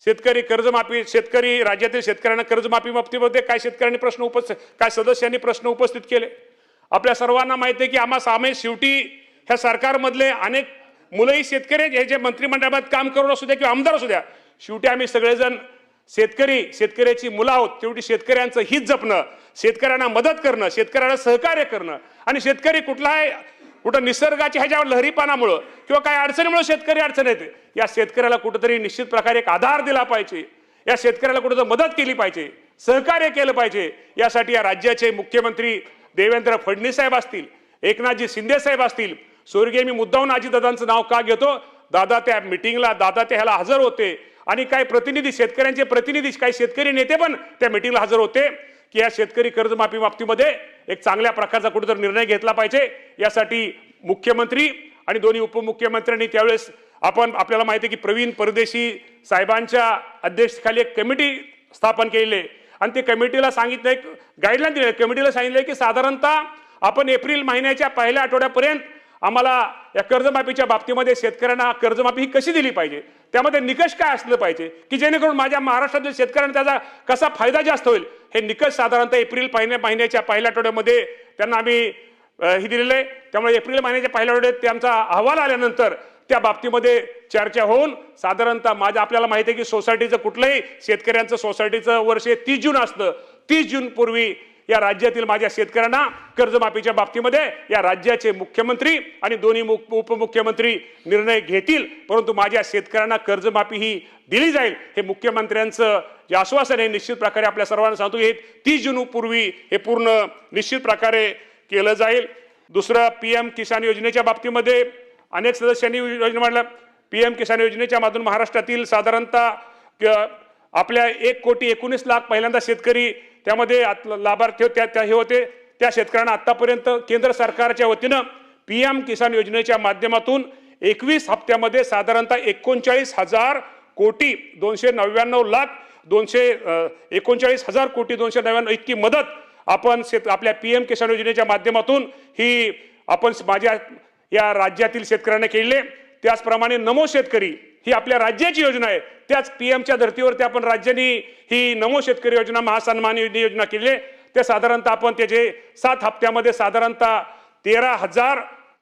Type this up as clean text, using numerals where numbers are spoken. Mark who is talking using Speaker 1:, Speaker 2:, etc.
Speaker 1: शेतकरी कर्जमाफी, शेतकरी राज्यातील शेतकऱ्यांना कर्जमाफी बाबतीमध्ये काय शेतकऱ्यांनी प्रश्न काय सदस्यांनी प्रश्न उपस्थित केले? आपल्या सर्वांना माहिती आहे की आम्हा सामे शेवटी ह्या सरकारमधले अनेक मुलंही शेतकरी हे जे मंत्रिमंडळात काम करून असू द्या किंवा आमदार असू द्या, शेवटी आम्ही सगळेजण शेतकऱ्याची मुलं आहोत. तेवढी शेतकऱ्यांचं हित जपणं, शेतकऱ्यांना मदत करणं, शेतकऱ्याला सहकार्य करणं आणि शेतकरी कुठं निसर्गाच्या ह्याच्यावर लहरीपानामुळं किंवा काही अडचणीमुळे शेतकरी अडचण येते, या शेतकऱ्याला कुठंतरी निश्चित प्रकारे एक आधार दिला पाहिजे, या शेतकऱ्याला कुठंतरी मदत केली पाहिजे, सहकार्य केलं पाहिजे. यासाठी या राज्याचे मुख्यमंत्री देवेंद्र फडणवीस साहेब असतील, एकनाथजी शिंदे साहेब असतील, स्वर्गीय मी मुद्दाहून अजितदादांचं नाव का घेतो, दादा त्या मिटिंगला, दादा त्या ह्याला हजर होते आणि काही प्रतिनिधी, शेतकऱ्यांचे प्रतिनिधी, काही शेतकरी नेते पण त्या मिटिंगला हजर होते की या शेतकरी कर्जमाफी बाबतीमध्ये एक चांगल्या प्रकारचा कुठेतरी निर्णय घेतला पाहिजे. यासाठी मुख्यमंत्री आणि दोन्ही उपमुख्यमंत्र्यांनी त्यावेळेस आपल्याला माहिती आहे की प्रवीण परदेशी साहेबांच्या अध्यक्षतेखाली एक कमिटी स्थापन केली आणि ते कमिटीला सांगितलं, एक गाईडलाईन दिली, कमिटीला सांगितलं की साधारणतः आपण एप्रिल महिन्याच्या पहिल्या आठवड्यापर्यंत आम्हाला या कर्जमाफीच्या बाबतीमध्ये शेतकऱ्यांना कर्जमाफी ही कशी दिली पाहिजे, त्यामध्ये निकष काय असलं पाहिजे की जेणेकरून माझ्या महाराष्ट्रातील शेतकऱ्यांना त्याचा कसा फायदा जास्त होईल, हे निकष साधारणतः एप्रिल महिन्याच्या पहिल्या आठवड्यामध्ये त्यांना आम्ही ही दिलेलं आहे. त्यामुळे एप्रिल महिन्याच्या पहिल्या आठवड्यात त्यांचा अहवाल आल्यानंतर त्या बाबतीमध्ये चर्चा होऊन साधारणतः आपल्याला माहिती आहे की सोसायटीचं कुठलंही शेतकऱ्यांचं सोसायटीचं वर्ष 30 जून असतं. 30 जून पूर्वी या राज्यातील माझ्या शेतकऱ्यांना कर्जमाफीच्या बाबतीमध्ये या राज्याचे मुख्यमंत्री आणि दोन्ही उपमुख्यमंत्री निर्णय घेतील, परंतु माझ्या शेतकऱ्यांना कर्जमाफी ही दिली जाईल हे मुख्यमंत्र्यांचं जे आश्वासन आहे निश्चित प्रकारे आपल्या सर्वांना सांगतो की 30 जून पूर्वी हे पूर्ण निश्चित प्रकारे केलं जाईल. दुसरं, पीएम किसान योजनेच्या बाबतीमध्ये अनेक सदस्यांनी योजना मांडल्या. पीएम किसान योजनेच्या माध्यमातून महाराष्ट्रातील साधारणतः आपल्या 1,19,00,000 पहिल्यांदा शेतकरी त्यामध्ये लाभार्थी हे होते. त्या शेतकऱ्यांना आतापर्यंत केंद्र सरकारच्या वतीनं पीएम किसान योजनेच्या माध्यमातून 21 हप्त्यामध्ये साधारणतः 39,299,299 इतकी मदत आपण आपल्या पीएम किसान योजनेच्या माध्यमातून ही आपण माझ्या या राज्यातील शेतकऱ्यांना केले. त्याचप्रमाणे नमो शेतकरी ही आपल्या राज्याची योजना आहे. त्याच पीएमच्या धर्तीवरती आपण राज्यांनी ही नमो शेतकरी योजना, महासन्मान योजना केली. ते साधारणतः आपण त्याचे 7 हप्त्यामध्ये साधारणतः 13,000